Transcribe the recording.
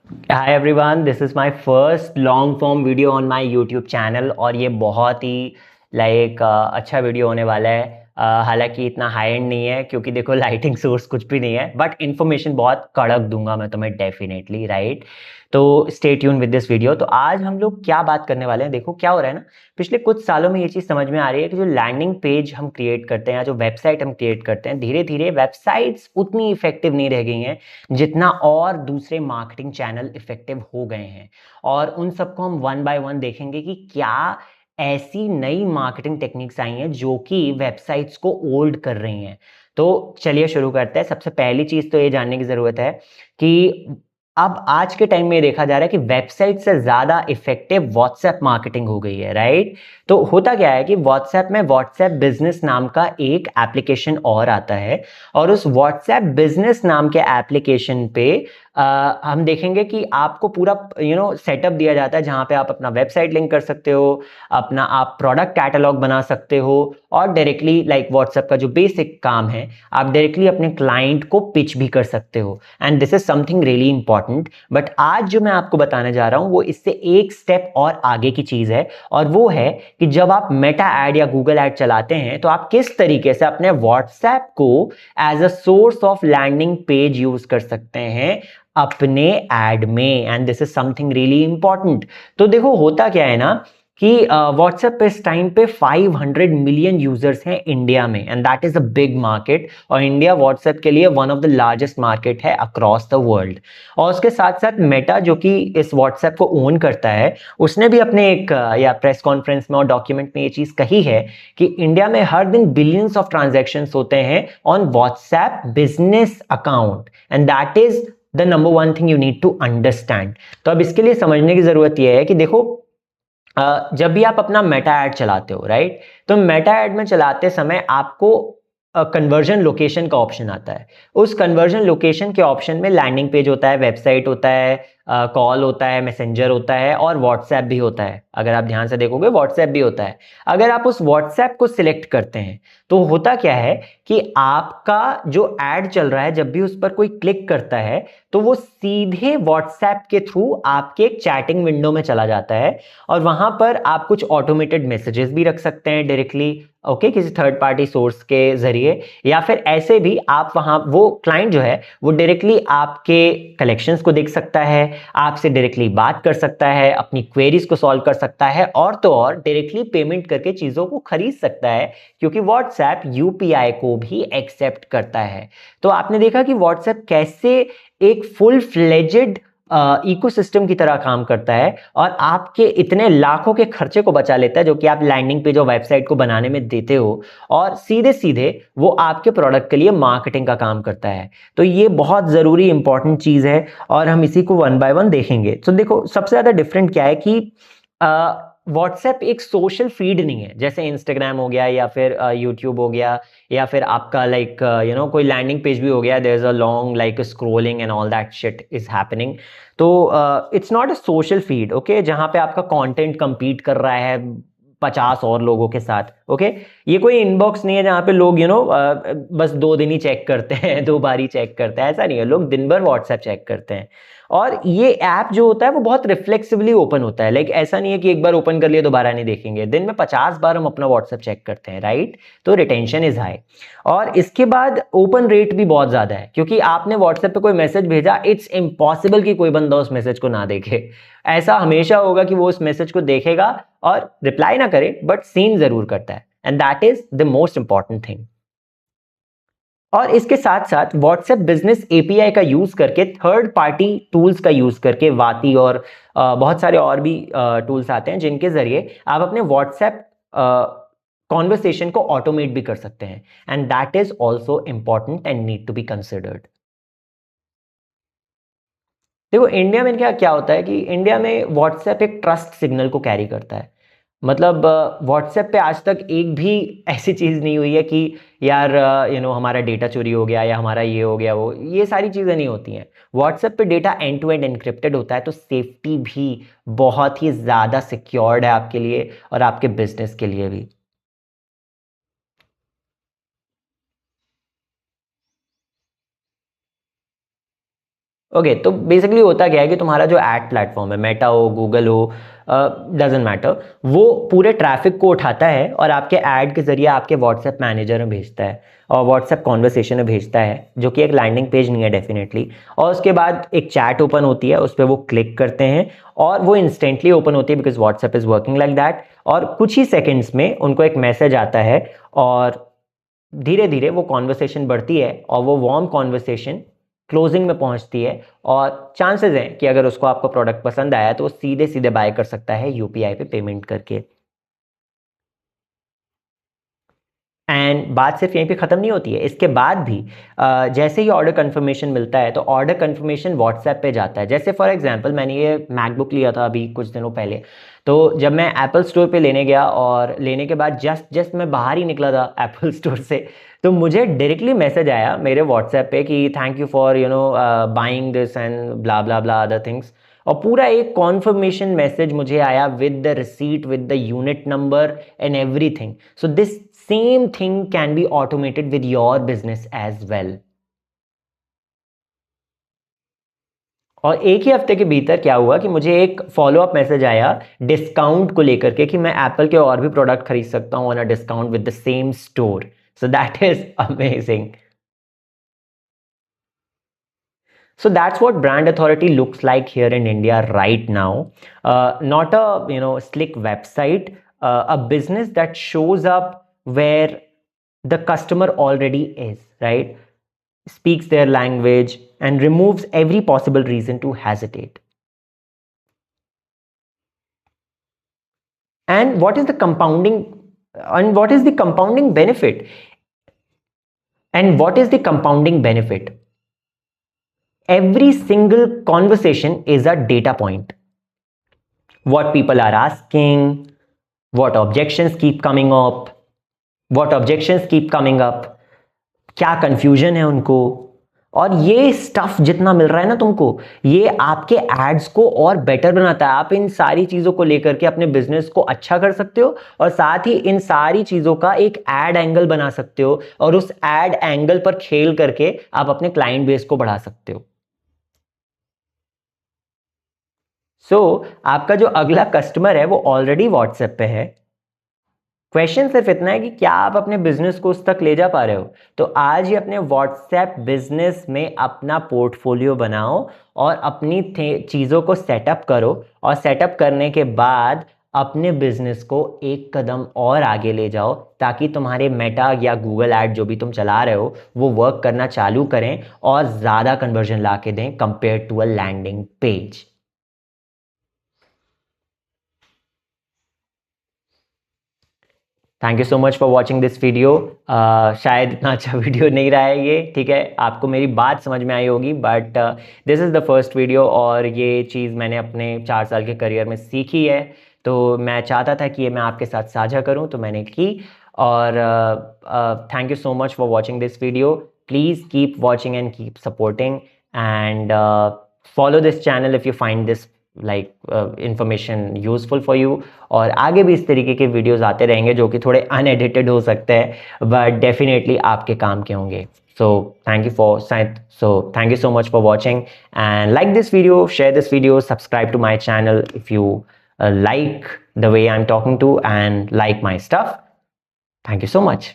Hi everyone, this is my first long form video on my YouTube channel और ये बहुत ही अच्छा video होने वाला है। हालांकि इतना हाई एंड नहीं है क्योंकि देखो लाइटिंग सोर्स कुछ भी नहीं है, बट इन्फॉर्मेशन बहुत कड़क दूंगा मैं तुम्हें डेफिनेटली, राइट। तो stay tune with this video. तो आज हम लोग क्या बात करने वाले हैं, देखो क्या हो रहा है ना, पिछले कुछ सालों में ये चीज़ समझ में आ रही है कि जो लैंडिंग पेज हम क्रिएट करते हैं या जो वेबसाइट हम क्रिएट करते हैं, धीरे धीरे वेबसाइट्स उतनी इफेक्टिव नहीं रह गई हैं जितना और दूसरे मार्केटिंग चैनल इफेक्टिव हो गए हैं। और उन सबको हम वन बाय वन देखेंगे कि क्या ऐसी नई मार्केटिंग टेक्निक्स आई हैं जो कि वेबसाइट्स को ओल्ड कर रही हैं। तो चलिए शुरू करते हैं। सबसे पहली चीज तो ये जानने की जरूरत है कि अब आज के टाइम में देखा जा रहा है कि वेबसाइट से ज्यादा इफेक्टिव व्हाट्सएप मार्केटिंग हो गई है, राइट। तो होता क्या है कि व्हाट्सएप में व्हाट्सएप बिजनेस नाम का एक एप्लीकेशन और आता है, और उस व्हाट्सएप बिजनेस नाम के एप्लीकेशन पे हम देखेंगे कि आपको पूरा सेटअप दिया जाता है जहां पे आप अपना वेबसाइट लिंक कर सकते हो, अपना आप प्रोडक्ट कैटलॉग बना सकते हो, और डायरेक्टली लाइक व्हाट्सएप का जो बेसिक काम है आप डायरेक्टली अपने क्लाइंट को पिच भी कर सकते हो। And this is something really important. But आज जो मैं आपको बताने जा रहा हूं वो इससे एक स्टेप और आगे की चीज है, और वो है कि जब आप मेटा एड या गूगल एड चलाते हैं तो आप किस तरीके से अपने व्हाट्सएप को as a source of landing page use कर सकते हैं अपने एड में। And this is something really important. तो देखो होता क्या है ना कि व्हाट्सएप पे इस टाइम पे 500 मिलियन यूजर्स हैं इंडिया में, and that is a big market. और इंडिया व्हाट्सएप के लिए one of the largest market है अक्रॉस द वर्ल्ड। और उसके साथ साथ मेटा जो कि इस व्हाट्सएप को ओन करता है, उसने भी अपने एक या प्रेस कॉन्फ्रेंस में और डॉक्यूमेंट में ये चीज कही है कि इंडिया में हर दिन बिलियंस ऑफ ट्रांजैक्शंस होते हैं on WhatsApp business account, and that is the number one thing you need to understand. तो अब इसके लिए समझने की जरूरत यह है कि देखो जब भी आप अपना मेटा एड चलाते हो, राइट, तो मेटा एड में चलाते समय आपको कन्वर्जन लोकेशन का ऑप्शन आता है। उस कन्वर्जन लोकेशन के ऑप्शन में लैंडिंग पेज होता है, वेबसाइट होता है, कॉल होता है, मैसेंजर होता है, और व्हाट्सएप भी होता है। अगर आप ध्यान से देखोगे व्हाट्सएप भी होता है। अगर आप उस व्हाट्सएप को सिलेक्ट करते हैं तो होता क्या है कि आपका जो एड चल रहा है जब भी उस पर कोई क्लिक करता है तो वो सीधे व्हाट्सएप के थ्रू आपके एक चैटिंग विंडो में चला जाता है, और वहां पर आप कुछ ऑटोमेटेड मैसेजेस भी रख सकते हैं डायरेक्टली, ओके, किसी थर्ड पार्टी सोर्स के जरिए, या फिर ऐसे भी आप वहां वो क्लाइंट जो है वो डायरेक्टली आपके कलेक्शंस को देख सकता है, आपसे डायरेक्टली बात कर सकता है, अपनी क्वेरीज को सॉल्व कर सकता है, और तो और डायरेक्टली पेमेंट करके चीजों को खरीद सकता है, क्योंकि व्हाट्सएप यूपीआई को भी एक्सेप्ट करता है। तो आपने देखा कि व्हाट्सएप कैसे एक फुल फ्लेजेड इकोसिस्टम की तरह काम करता है, और आपके इतने लाखों के खर्चे को बचा लेता है जो कि आप लैंडिंग पेज और वेबसाइट को बनाने में देते हो, और सीधे सीधे वो आपके प्रोडक्ट के लिए मार्केटिंग का काम करता है। तो ये बहुत जरूरी इंपॉर्टेंट चीज है, और हम इसी को वन बाय वन देखेंगे। तो देखो सबसे ज्यादा डिफरेंट क्या है कि व्हाट्सएप एक सोशल फीड नहीं है जैसे इंस्टाग्राम हो गया या फिर यूट्यूब हो गया, या फिर आपका लाइक कोई लैंडिंग पेज भी हो गया, there is a long like scrolling and all that shit is happening. तो it's not a social feed, okay, जहां पे आपका कंटेंट compete कर रहा है 50 और लोगों के साथ, ओके। ये कोई इनबॉक्स नहीं है जहां पे लोग बस 2 दिन ही चेक करते हैं, 2 बार ही चेक करते हैं, ऐसा नहीं है। लोग दिन भर व्हाट्सएप चेक करते हैं। और ये ऐप जो होता है वो बहुत रिफ्लेक्सिवली ओपन होता है, लाइक ऐसा नहीं है कि एक बार ओपन कर लिया दोबारा नहीं देखेंगे। दिन में 50 बार हम अपना व्हाट्सएप चेक करते हैं, राइट। तो रिटेंशन इज हाई। और इसके बाद ओपन रेट भी बहुत ज्यादा है, क्योंकि आपने व्हाट्सएप पे कोई मैसेज भेजा, इट्स इम्पॉसिबल कि कोई बंदा उस मैसेज को ना देखे। ऐसा हमेशा होगा कि वो उस मैसेज को देखेगा और रिप्लाई ना करे, बट सीन जरूर करता है, and that is the most important thing. और इसके साथ साथ व्हाट्सएप बिजनेस एपीआई का यूज करके, थर्ड पार्टी टूल्स का यूज करके, वाती और बहुत सारे और भी टूल्स आते हैं जिनके जरिए आप अपने व्हाट्सएप कॉन्वर्सेशन को ऑटोमेट भी कर सकते हैं, and that is also important and need to be considered. देखो इंडिया में क्या क्या होता है कि इंडिया में व्हाट्सएप एक ट्रस्ट सिग्नल को कैरी करता है। मतलब व्हाट्सएप पे आज तक एक भी ऐसी चीज नहीं हुई है कि यार हमारा डेटा चोरी हो गया या हमारा ये हो गया, वो ये सारी चीजें नहीं होती हैं। व्हाट्सएप पे data end to end encrypted होता है, तो सेफ्टी भी बहुत ही ज्यादा सिक्योर्ड है आपके लिए और आपके बिजनेस के लिए भी। ओके तो बेसिकली होता क्या है कि तुम्हारा जो एड प्लेटफॉर्म है, मेटा हो, गूगल हो, डजेंट मैटर, वो पूरे ट्रैफिक को उठाता है और आपके ऐड के जरिए आपके व्हाट्सएप मैनेजर में भेजता है और व्हाट्सएप कॉन्वर्सेशन में भेजता है, जो कि एक लैंडिंग पेज नहीं है डेफिनेटली। और उसके बाद एक चैट ओपन होती है, उस पर वो क्लिक करते हैं और वो इंस्टेंटली ओपन होती है because WhatsApp is working like that. और कुछ ही सेकेंड्स में उनको एक मैसेज आता है और धीरे धीरे वो कॉन्वर्सेशन बढ़ती है और वो वार्म कॉन्वर्सेशन क्लोजिंग में पहुंचती है और चांसेस हैं कि अगर उसको आपको प्रोडक्ट पसंद आया तो वो सीधे सीधे बाय कर सकता है यूपीआई पे पेमेंट करके। एंड बात सिर्फ यहीं पे ख़त्म नहीं होती है, इसके बाद भी जैसे ही ऑर्डर कंफर्मेशन मिलता है तो ऑर्डर कंफर्मेशन व्हाट्सएप पे जाता है। जैसे फॉर एग्जांपल मैंने ये मैकबुक लिया था अभी कुछ दिनों पहले, तो जब मैं एप्पल स्टोर पे लेने गया और लेने के बाद जस्ट मैं बाहर ही निकला था एप्पल स्टोर से, तो मुझे डायरेक्टली मैसेज आया मेरे व्हाट्सएप पे कि thank you for buying this and blah blah blah other things. और पूरा एक कॉन्फर्मेशन मैसेज मुझे आया with the receipt, with the unit number and everything. So this same thing can be automated with your business as well. और एक ही हफ्ते के भीतर क्या हुआ कि मुझे एक फॉलो अप मैसेज आया डिस्काउंट को लेकर के कि मैं एप्पल के और भी प्रोडक्ट खरीद सकता हूं on a discount with the same store. So that is amazing. So that's what brand authority looks like here in India right now. Not a slick website, a business that shows up where the customer already is, right? Speaks their language and removes every possible reason to hesitate. And what is the compounding? And what is the compounding benefit? And what is the compounding benefit? Every single conversation is a data point. What people are asking, what objections keep coming up, क्या confusion है उनको। और ये stuff जितना मिल रहा है ना तुमको, ये आपके एड्स को और बेटर बनाता है। आप इन सारी चीजों को लेकर के अपने बिजनेस को अच्छा कर सकते हो और साथ ही इन सारी चीजों का एक एड एंगल बना सकते हो और उस एड एंगल पर खेल करके आप अपने क्लाइंट बेस को बढ़ा सकते हो। आपका जो अगला कस्टमर है वो ऑलरेडी व्हाट्सएप पे है। क्वेश्चन सिर्फ इतना है कि क्या आप अपने बिजनेस को उस तक ले जा पा रहे हो। तो आज ही अपने व्हाट्सएप बिजनेस में अपना पोर्टफोलियो बनाओ और अपनी चीज़ों को सेटअप करो और सेटअप करने के बाद अपने बिजनेस को एक कदम और आगे ले जाओ ताकि तुम्हारे मेटा या गूगल ऐड जो भी तुम चला रहे हो वो वर्क करना चालू करें और ज़्यादा कन्वर्जन ला के दें compare to a landing page. Thank you so much for watching this video. शायद इतना अच्छा वीडियो नहीं रहा है ये, ठीक है, आपको मेरी बात समझ में आई होगी, but this is the first video और ये चीज़ मैंने अपने 4 साल के करियर में सीखी है, तो मैं चाहता था कि ये मैं आपके साथ साझा करूं, तो मैंने की। और thank you so much for watching this video. Please keep watching and keep supporting and follow this channel if you find this information useful for you. और आगे भी इस तरीके के वीडियोस आते रहेंगे जो कि थोड़े अनएडिटेड हो सकते हैं बट डेफिनेटली आपके काम के होंगे। So thank you so much for watching and like this video, share this video, subscribe to my channel if you like the way I'm talking to and like my stuff. Thank you so much.